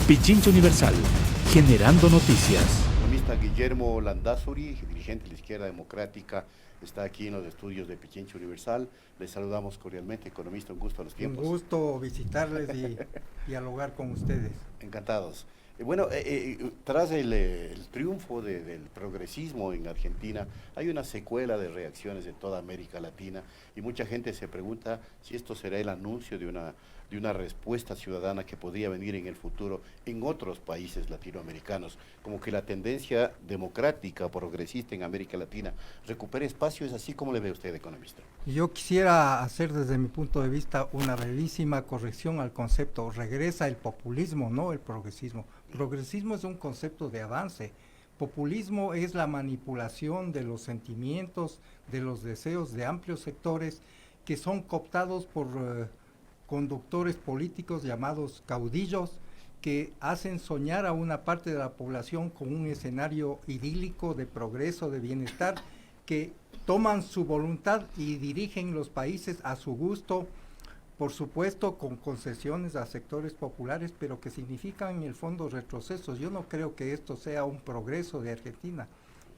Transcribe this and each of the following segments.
Pichincha Universal, generando noticias. El economista Guillermo Landázuri, dirigente de la Izquierda Democrática, está aquí en los estudios de Pichincha Universal. Les saludamos cordialmente, economista, un gusto a los tiempos. Un gusto visitarles y dialogar con ustedes. Encantados. Tras el triunfo del progresismo en Argentina, hay una secuela de reacciones en toda América Latina y mucha gente se pregunta si esto será el anuncio de una respuesta ciudadana que podría venir en el futuro en otros países latinoamericanos, como que la tendencia democrática, progresista en América Latina recupere espacio. ¿Es así como le ve usted, economista? Yo quisiera hacer desde mi punto de vista una brevísima corrección al concepto. Regresa el populismo, no el progresismo. Progresismo es un concepto de avance. Populismo es la manipulación de los sentimientos, de los deseos de amplios sectores que son cooptados por conductores políticos llamados caudillos, que hacen soñar a una parte de la población con un escenario idílico de progreso, de bienestar, que toman su voluntad y dirigen los países a su gusto, por supuesto con concesiones a sectores populares, pero que significan en el fondo retrocesos. Yo no creo que esto sea un progreso de Argentina,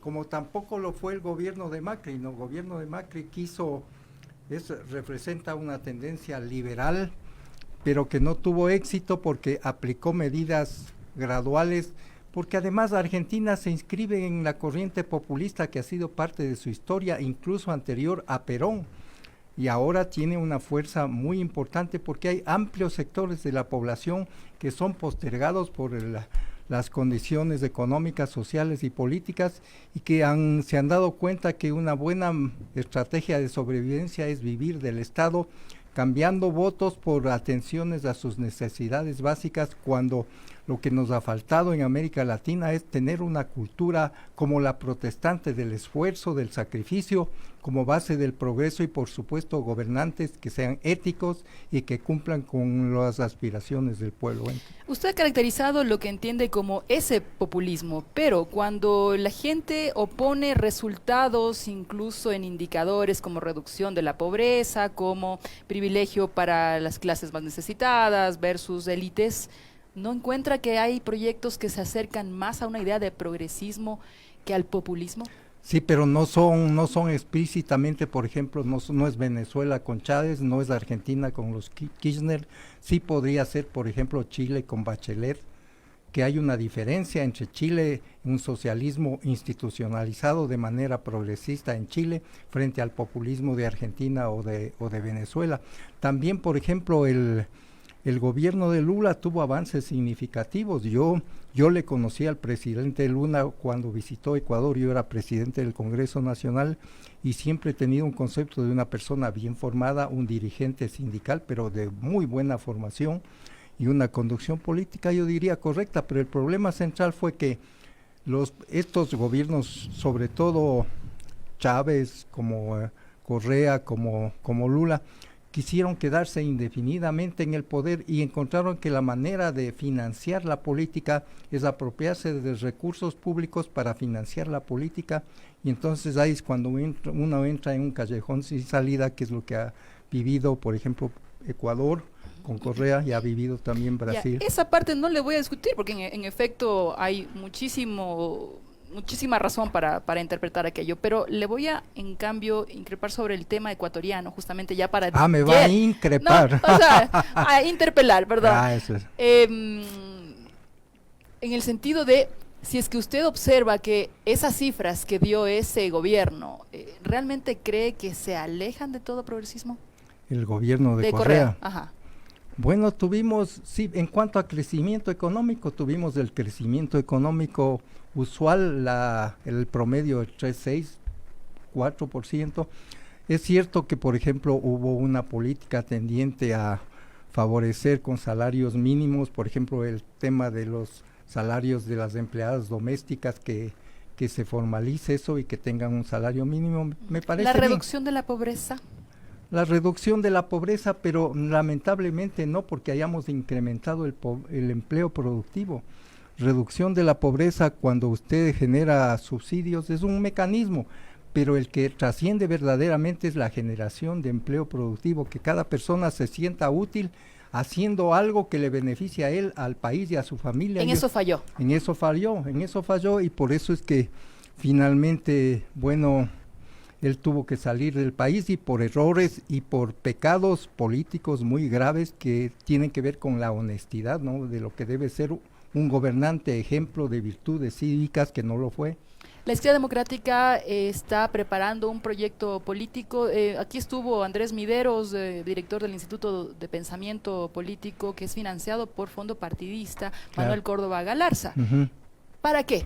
como tampoco lo fue el gobierno de Macri. El gobierno de Macri representa una tendencia liberal, pero que no tuvo éxito porque aplicó medidas graduales, porque además Argentina se inscribe en la corriente populista que ha sido parte de su historia, incluso anterior a Perón, y ahora tiene una fuerza muy importante porque hay amplios sectores de la población que son postergados por las condiciones económicas, sociales y políticas, y que se han dado cuenta que una buena estrategia de sobrevivencia es vivir del Estado, cambiando votos por atenciones a sus necesidades básicas, cuando lo que nos ha faltado en América Latina es tener una cultura como la protestante del esfuerzo, del sacrificio, como base del progreso, y por supuesto gobernantes que sean éticos y que cumplan con las aspiraciones del pueblo. Usted ha caracterizado lo que entiende como ese populismo, pero cuando la gente opone resultados incluso en indicadores como reducción de la pobreza, como privilegio para las clases más necesitadas versus élites, ¿no encuentra que hay proyectos que se acercan más a una idea de progresismo que al populismo? Sí, pero no son explícitamente. Por ejemplo, no es Venezuela con Chávez, no es Argentina con los Kirchner. Sí podría ser, por ejemplo, Chile con Bachelet, que hay una diferencia entre Chile, un socialismo institucionalizado de manera progresista en Chile, frente al populismo de Argentina o de Venezuela. También, por ejemplo, el gobierno de Lula tuvo avances significativos. Yo le conocí al presidente Lula cuando visitó Ecuador. Yo era presidente del Congreso Nacional y siempre he tenido un concepto de una persona bien formada, un dirigente sindical, pero de muy buena formación y una conducción política, yo diría, correcta. Pero el problema central fue que estos gobiernos, sobre todo Chávez, como Correa, como Lula, quisieron quedarse indefinidamente en el poder y encontraron que la manera de financiar la política es apropiarse de recursos públicos para financiar la política, y entonces ahí es cuando uno entra en un callejón sin salida, que es lo que ha vivido, por ejemplo, Ecuador con Correa, y ha vivido también Brasil. Ya, esa parte no le voy a discutir porque en efecto hay muchísima razón para interpretar aquello, pero le voy a, en cambio, increpar sobre el tema ecuatoriano, justamente ya para... me va a increpar. No, o sea, a interpelar, perdón. Eso es. En el sentido de, si es que usted observa que esas cifras que dio ese gobierno, ¿realmente cree que se alejan de todo progresismo? El gobierno de Correa. Ajá. Bueno, sí, en cuanto a crecimiento económico, tuvimos el crecimiento económico usual, el promedio de 3,6, 4%. Es cierto que, por ejemplo, hubo una política tendiente a favorecer con salarios mínimos, por ejemplo, el tema de los salarios de las empleadas domésticas, que se formalice eso y que tengan un salario mínimo, me parece ¿La bien. reducción de la pobreza? La reducción de la pobreza, pero lamentablemente no porque hayamos incrementado el empleo productivo. Reducción de la pobreza, cuando usted genera subsidios, es un mecanismo, pero el que trasciende verdaderamente es la generación de empleo productivo, que cada persona se sienta útil haciendo algo que le beneficie a él, al país y a su familia. En eso falló. En eso falló, y por eso es que finalmente, bueno, él tuvo que salir del país, y por errores y por pecados políticos muy graves que tienen que ver con la honestidad, ¿no? De lo que debe ser un gobernante ejemplo de virtudes cívicas, que no lo fue. La Izquierda Democrática está preparando un proyecto político. Aquí estuvo Andrés Mideros, director del Instituto de Pensamiento Político, que es financiado por fondo partidista, Claro. Manuel Córdoba Galarza. ¿Para qué?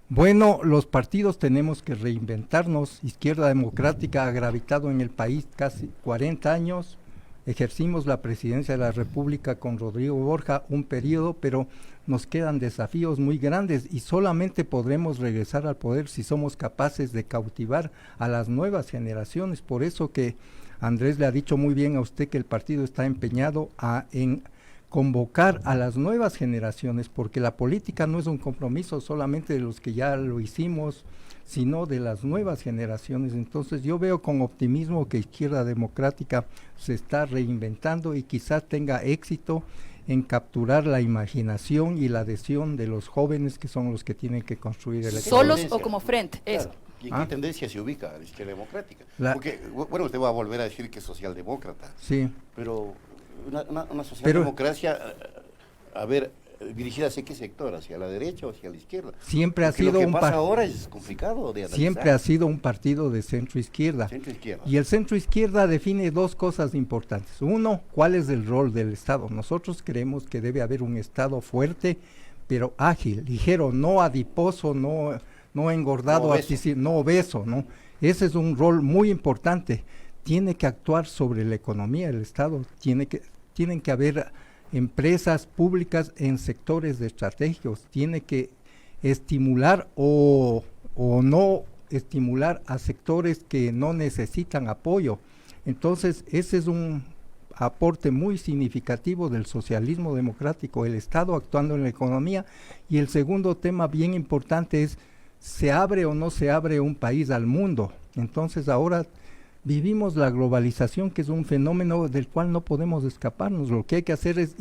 Bueno, los partidos tenemos que reinventarnos. Izquierda Democrática ha gravitado en el país casi 40 años. Ejercimos la presidencia de la República con Rodrigo Borja un periodo, pero nos quedan desafíos muy grandes, y solamente podremos regresar al poder si somos capaces de cautivar a las nuevas generaciones. Por eso que Andrés le ha dicho muy bien a usted que el partido está empeñado en convocar a las nuevas generaciones, porque la política no es un compromiso solamente de los que ya lo hicimos, sino de las nuevas generaciones. Entonces yo veo con optimismo que Izquierda Democrática se está reinventando y quizás tenga éxito en capturar la imaginación y la adhesión de los jóvenes, que son los que tienen que construir el ¿Solos tendencia? o como frente? Claro. Eso. ¿Y en qué tendencia se ubica la Izquierda Democrática? La- Porque, bueno, usted va a volver a decir que es socialdemócrata, Sí, pero una socialdemocracia, a ver, dirigida hacia qué sector, hacia la derecha o hacia la izquierda. siempre ha Porque sido lo que un pasa ahora es complicado de analizar. siempre ha sido un partido de centro izquierda. Centro izquierda. Y el centro izquierda define dos cosas importantes. Uno, ¿cuál es el rol del Estado? Nosotros creemos que debe haber un Estado fuerte, pero ágil, ligero, no adiposo, no engordado, No obeso. no obeso, ¿no? Ese es un rol muy importante. Tiene que actuar sobre la economía del Estado, tienen que haber empresas públicas en sectores estratégicos, tiene que estimular o no estimular a sectores que no necesitan apoyo. Entonces, ese es un aporte muy significativo del socialismo democrático, el Estado actuando en la economía. Y el segundo tema bien importante es, ¿se abre o no se abre un país al mundo? Entonces ahora vivimos la globalización, que es un fenómeno del cual no podemos escaparnos. Lo que hay que hacer es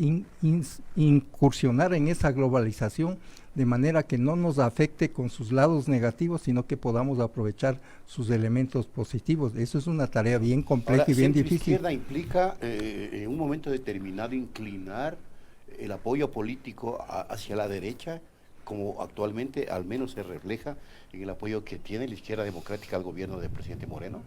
incursionar en esa globalización de manera que no nos afecte con sus lados negativos, sino que podamos aprovechar sus elementos positivos. Eso es una tarea bien compleja Ahora, y bien difícil. izquierda implica en un momento determinado inclinar el apoyo político hacia la derecha, como actualmente al menos se refleja en el apoyo que tiene la Izquierda Democrática al gobierno del presidente Moreno.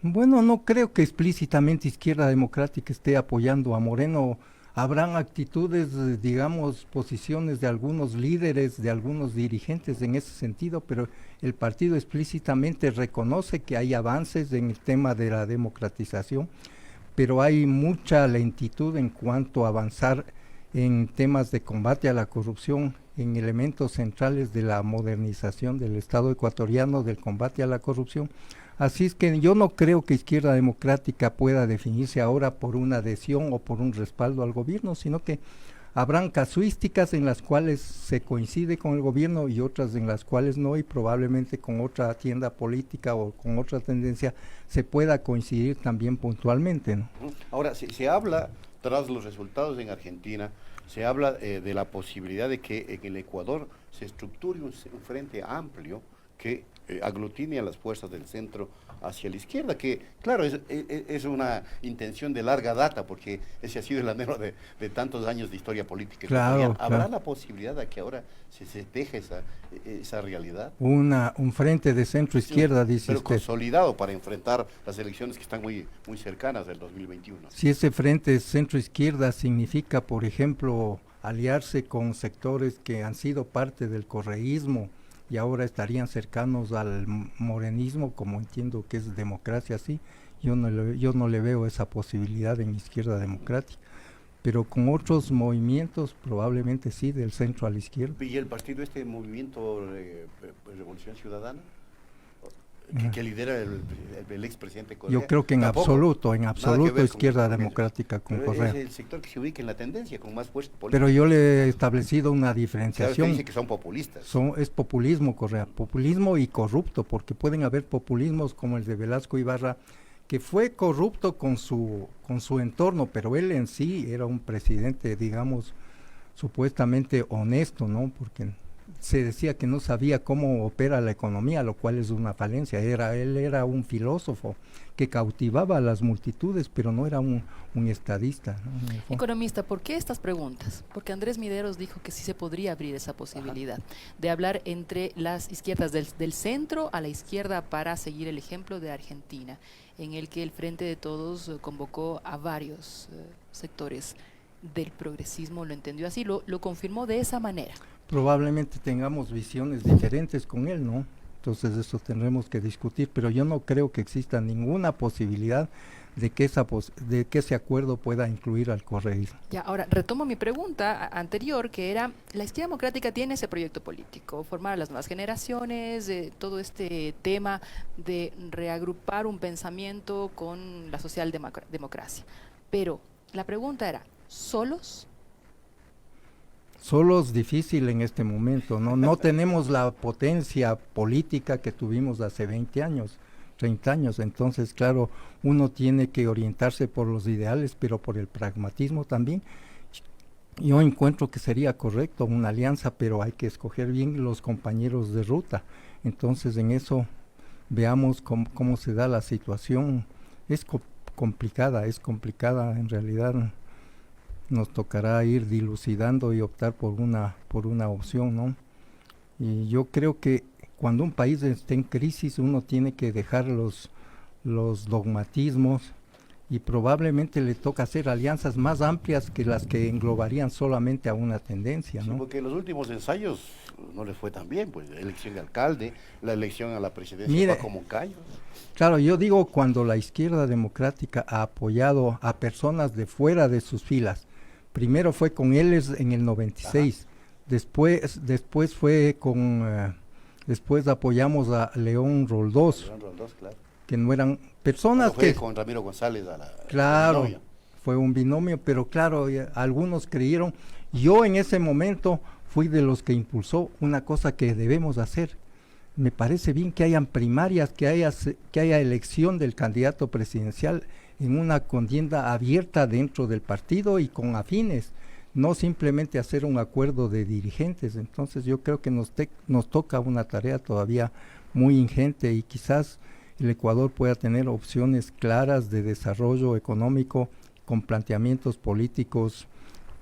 Bueno, no creo que explícitamente Izquierda Democrática esté apoyando a Moreno. Habrán actitudes, digamos, posiciones de algunos líderes, de algunos dirigentes en ese sentido, pero el partido explícitamente reconoce que hay avances en el tema de la democratización, pero hay mucha lentitud en cuanto a avanzar en temas de combate a la corrupción, en elementos centrales de la modernización del Estado ecuatoriano, del combate a la corrupción. Así es que yo no creo que Izquierda Democrática pueda definirse ahora por una adhesión o por un respaldo al gobierno, sino que habrán casuísticas en las cuales se coincide con el gobierno y otras en las cuales no, y probablemente con otra tienda política o con otra tendencia se pueda coincidir también puntualmente, ¿no? Ahora, se habla, tras los resultados en Argentina, se habla de la posibilidad de que en el Ecuador se estructure un frente amplio que aglutine a las fuerzas del centro hacia la izquierda, que claro, es una intención de larga data, porque ese ha sido el anhelo de tantos años de historia política ecuatoriana. Claro, ¿Habrá claro. la posibilidad de que ahora se teje esa realidad? Un frente de centro izquierda, dice Pero usted. consolidado para enfrentar las elecciones que están muy cercanas del 2021. Si ese frente centro izquierda significa, por ejemplo, aliarse con sectores que han sido parte del correísmo y ahora estarían cercanos al morenismo, como entiendo que es democracia, sí, yo no le veo esa posibilidad en Izquierda Democrática, pero con otros movimientos probablemente sí, del centro a la izquierda. ¿Y el partido movimiento Revolución Ciudadana? Que lidera el expresidente Correa. Yo creo que en Tampoco. absoluto Nada que ver con Izquierda Correa. Democrática con Pero Correa. es el sector que se ubica en la tendencia, con más fuerza política. Pero yo le he establecido una Claro, usted diferenciación. dice que son populistas. Es populismo, Correa, populismo y corrupto, porque pueden haber populismos como el de Velasco Ibarra, que fue corrupto con su entorno, pero él en sí era un presidente, digamos, supuestamente honesto, ¿no? Porque se decía que no sabía cómo opera la economía, lo cual es una falencia. Él era un filósofo que cautivaba a las multitudes, pero no era un estadista, ¿no? Economista, ¿por qué estas preguntas? Porque Andrés Mideros dijo que sí se podría abrir esa posibilidad de hablar entre las izquierdas del centro a la izquierda para seguir el ejemplo de Argentina, en el que el Frente de Todos convocó a varios sectores del progresismo, lo entendió así, lo confirmó de esa manera. Probablemente tengamos visiones diferentes con él, ¿no? Entonces eso tendremos que discutir, pero yo no creo que exista ninguna posibilidad de que ese acuerdo pueda incluir al correísmo. Ya, ahora retomo mi pregunta anterior, que era, la izquierda democrática tiene ese proyecto político, formar a las nuevas generaciones, todo este tema de reagrupar un pensamiento con la socialdemocracia. Pero la pregunta era, ¿solos? Solo es difícil en este momento, ¿no? No tenemos la potencia política que tuvimos hace 20 años, 30 años, entonces claro, uno tiene que orientarse por los ideales, pero por el pragmatismo también. Yo encuentro que sería correcto una alianza, pero hay que escoger bien los compañeros de ruta. Entonces en eso veamos cómo se da la situación. Es complicada en realidad. Nos tocará ir dilucidando y optar por una opción, ¿no? Y yo creo que cuando un país esté en crisis uno tiene que dejar los dogmatismos y probablemente le toca hacer alianzas más amplias que las que englobarían solamente a una tendencia, ¿no? Sí, porque en los últimos ensayos no le fue tan bien, pues la elección de alcalde, la elección a la presidencia fue como callos. Claro, yo digo cuando la izquierda democrática ha apoyado a personas de fuera de sus filas. Primero fue con Eles en el 96, después fue después apoyamos a León Roldós, Claro. Que no eran personas fue con Ramiro González claro, binomio. Fue un binomio, pero claro, algunos creyeron. Yo en ese momento fui de los que impulsó una cosa que debemos hacer. Me parece bien que hayan primarias, que haya elección del candidato presidencial en una contienda abierta dentro del partido y con afines, no simplemente hacer un acuerdo de dirigentes. Entonces yo creo que nos toca una tarea todavía muy ingente y quizás el Ecuador pueda tener opciones claras de desarrollo económico con planteamientos políticos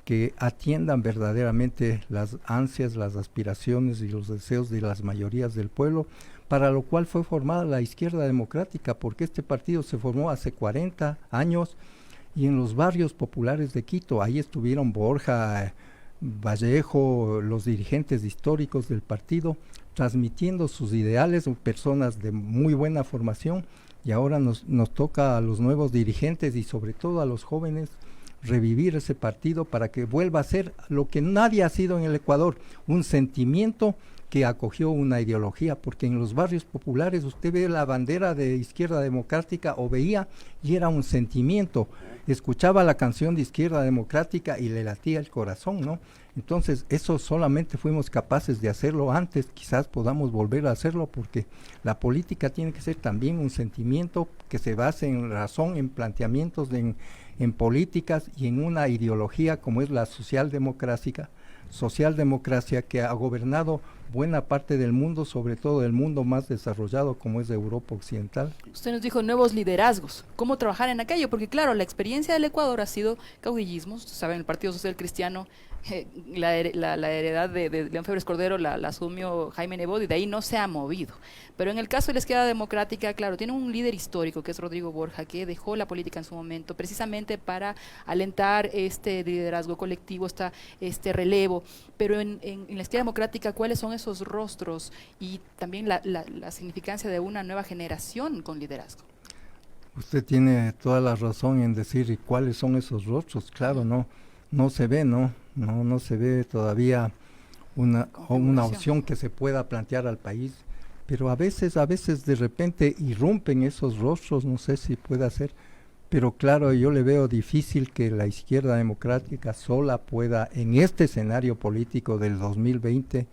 que atiendan verdaderamente las ansias, las aspiraciones y los deseos de las mayorías del pueblo, para lo cual fue formada la izquierda democrática, porque este partido se formó hace 40 años y en los barrios populares de Quito, ahí estuvieron Borja, Vallejo, los dirigentes históricos del partido, transmitiendo sus ideales, personas de muy buena formación, y ahora nos toca a los nuevos dirigentes y sobre todo a los jóvenes revivir ese partido para que vuelva a ser lo que nadie ha sido en el Ecuador, un sentimiento que acogió una ideología, porque en los barrios populares usted ve la bandera de izquierda democrática o veía y era un sentimiento, escuchaba la canción de izquierda democrática y le latía el corazón, ¿no? Entonces eso solamente fuimos capaces de hacerlo antes, quizás podamos volver a hacerlo porque la política tiene que ser también un sentimiento que se base en razón, en planteamientos, en políticas y en una ideología como es la socialdemocracia que ha gobernado buena parte del mundo, sobre todo el mundo más desarrollado como es de Europa Occidental. Usted nos dijo nuevos liderazgos, ¿cómo trabajar en aquello? Porque claro, la experiencia del Ecuador ha sido caudillismo, saben, el Partido Social Cristiano, la heredad de León Febres Cordero la asumió Jaime Nebot y de ahí no se ha movido. Pero en el caso de la izquierda democrática, claro, tiene un líder histórico que es Rodrigo Borja, que dejó la política en su momento precisamente para alentar este liderazgo colectivo, este relevo. Pero en la izquierda democrática, ¿cuáles son esos rostros y también la significancia de una nueva generación con liderazgo? Usted tiene toda la razón en decir cuáles son esos rostros, claro, no se ve, no se ve todavía una opción que se pueda plantear al país, pero a veces de repente irrumpen esos rostros, no sé si puede ser, pero claro, yo le veo difícil que la izquierda democrática sola pueda, en este escenario político del 2020,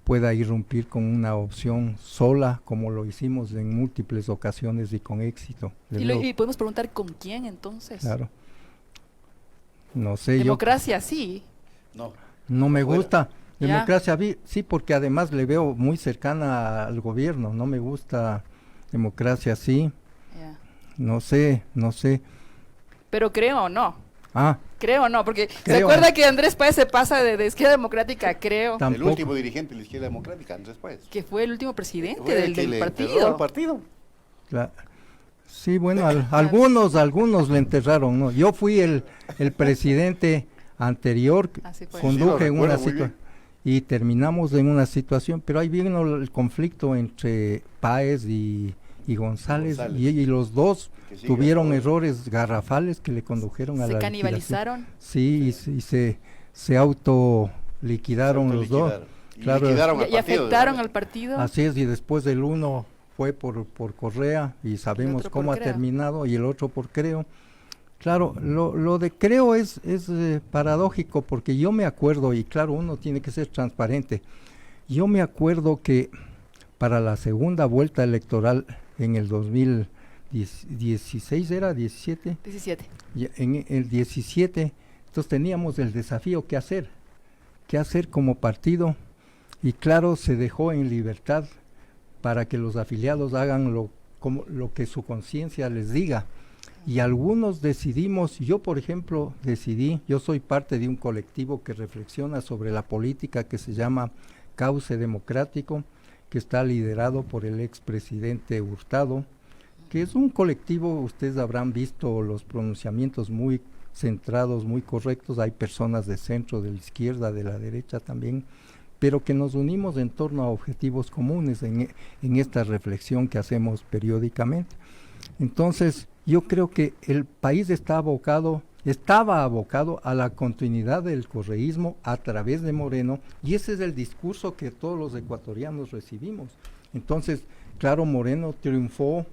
pueda irrumpir con una opción sola, como lo hicimos en múltiples ocasiones y con éxito. Y podemos preguntar con quién entonces. Claro. No sé, Democracia, sí. no me Fuera. gusta. Ya. Democracia, sí, porque además le veo muy cercana al gobierno. No me gusta democracia, sí. Ya. No sé. Pero creo o no. Ah, Creo o no, porque ¿se Creo. acuerda que Andrés Páez se pasa de izquierda democrática, creo? El tampoco. último dirigente de la izquierda democrática, Andrés Páez. Que fue el último presidente Fue el que del le enterró partido. al partido. Sí, bueno, algunos le enterraron, ¿no? Yo fui el presidente anterior, Así fue. conduje Sí, lo en una recuerdo muy situación y terminamos en una situación, pero ahí vino el conflicto entre Páez y González. Y los dos Que sigue tuvieron todo. errores garrafales que le condujeron a Se la canibalizaron. liquidación. Sí, y se autoliquidaron los dos. Y Claro. liquidaron Y al partido. afectaron ¿verdad? al partido. Así es, y después del uno fue por Correa y sabemos otro cómo por ha Creo. terminado, y el otro por Creo. Claro, lo de Creo es paradójico, porque yo me acuerdo, y claro, uno tiene que ser transparente, yo me acuerdo que para la segunda vuelta electoral en el 2016, ¿era 17? 17. Y en el 17, entonces teníamos el desafío qué hacer como partido, y claro, se dejó en libertad para que los afiliados hagan lo que su conciencia les diga, y algunos decidimos, yo por ejemplo yo soy parte de un colectivo que reflexiona sobre la política que se llama Cauce Democrático, que está liderado por el expresidente Hurtado, que es un colectivo, ustedes habrán visto los pronunciamientos muy centrados, muy correctos, hay personas de centro, de la izquierda, de la derecha también, pero que nos unimos en torno a objetivos comunes en esta reflexión que hacemos periódicamente. Entonces, yo creo que el país estaba abocado a la continuidad del correísmo a través de Moreno, y ese es el discurso que todos los ecuatorianos recibimos. Entonces, claro, Moreno triunfó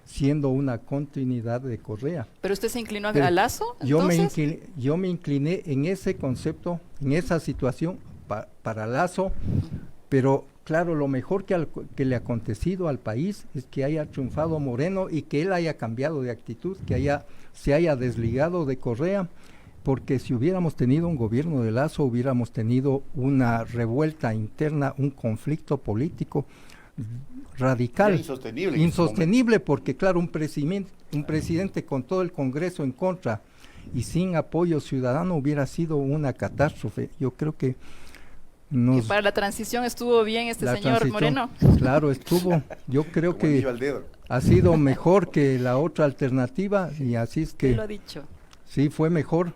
siendo una continuidad de Correa. ¿Pero usted se inclinó Pero a Lazo? Yo Entonces, me incliné en ese concepto, en esa situación para Lazo, pero claro, lo mejor que le ha acontecido al país es que haya triunfado Moreno y que él haya cambiado de actitud, que se haya desligado de Correa, porque si hubiéramos tenido un gobierno de Lazo, hubiéramos tenido una revuelta interna, un conflicto político radical, Era insostenible en ese insostenible, porque claro, un presidente con todo el Congreso en contra y sin apoyo ciudadano hubiera sido una catástrofe. Yo creo que y para la transición estuvo bien este señor Moreno. Claro, yo creo Como que anillo al dedo. ha sido mejor que la otra alternativa, y así es Él lo ha que dicho. sí, fue mejor,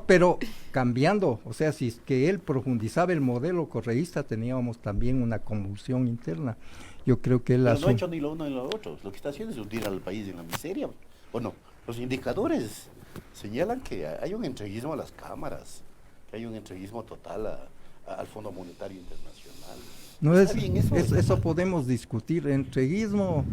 pero cambiando, o sea, si es que él profundizaba el modelo correísta, teníamos también una convulsión interna. Yo creo que él Pero no ha hecho ni lo uno ni lo otro. Lo que está haciendo es hundir al país en la miseria. ¿O no? Los indicadores señalan que hay un entreguismo a las cámaras, que hay un entreguismo total al Fondo Monetario Internacional. No Está bien, eso podemos discutir, entreguismo,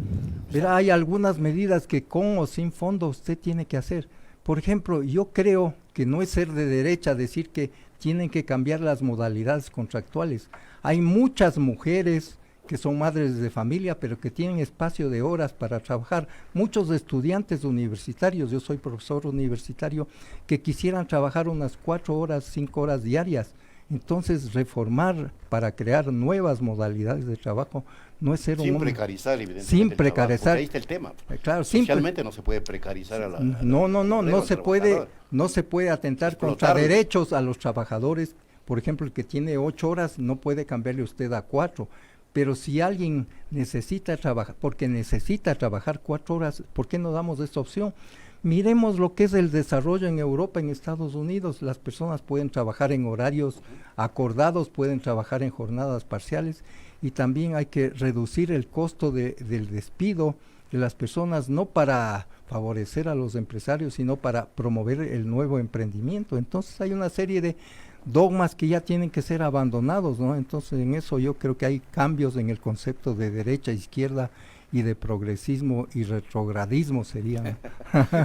verá, hay algunas medidas que con o sin fondo usted tiene que hacer. Por ejemplo, yo creo que no es ser de derecha decir que tienen que cambiar las modalidades contractuales. Hay muchas mujeres que son madres de familia, pero que tienen espacio de horas para trabajar. Muchos estudiantes universitarios, yo soy profesor universitario, que quisieran trabajar unas 4 horas, 5 horas diarias. Entonces, reformar para crear nuevas modalidades de trabajo no es ser sin un hombre. precarizar, evidentemente. Sin el trabajo, precarizar. porque ahí está el tema. Claro, Socialmente no se puede precarizar a la. No se puede atentar contra Explotarlo. derechos a los trabajadores. Por ejemplo, el que tiene 8 horas no puede cambiarle usted a 4. Pero si alguien necesita trabajar, porque necesita trabajar 4 horas, ¿por qué no damos esta opción? Miremos lo que es el desarrollo en Europa, en Estados Unidos. Las personas pueden trabajar en horarios acordados, pueden trabajar en jornadas parciales, y también hay que reducir el costo del despido de las personas, no para favorecer a los empresarios, sino para promover el nuevo emprendimiento. Entonces hay una serie de dogmas que ya tienen que ser abandonados, ¿no? Entonces en eso yo creo que hay cambios en el concepto de derecha, izquierda, y de progresismo y retrogradismo serían.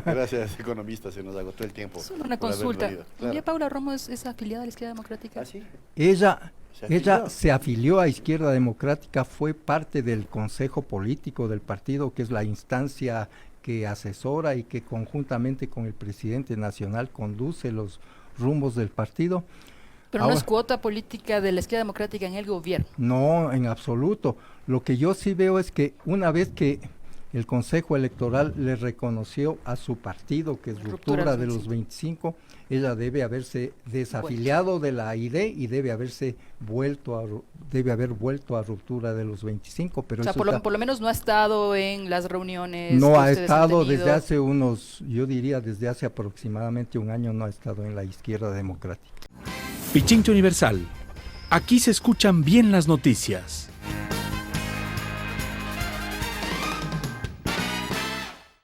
Gracias, economista, se nos agotó el tiempo. Solo una por haber consulta. venido. ¿Un día Claro. Paula Romo es afiliada a la Izquierda Democrática? ¿Ah, sí? Ella, Ella se afilió a Izquierda Democrática, fue parte del Consejo Político del partido, que es la instancia que asesora y que conjuntamente con el presidente nacional conduce los rumbos del partido. Pero no es cuota política de la Izquierda Democrática en el gobierno. No, en absoluto. Lo que yo sí veo es que una vez que el Consejo Electoral le reconoció a su partido, que es Ruptura de los 25, ella debe haberse desafiliado de la ID y debe haber vuelto a Ruptura de los 25. Pero o sea, por lo menos no ha estado en las reuniones. No ha estado desde hace yo diría desde hace aproximadamente un año no ha estado en la Izquierda Democrática. Pichincha Universal. Aquí se escuchan bien las noticias.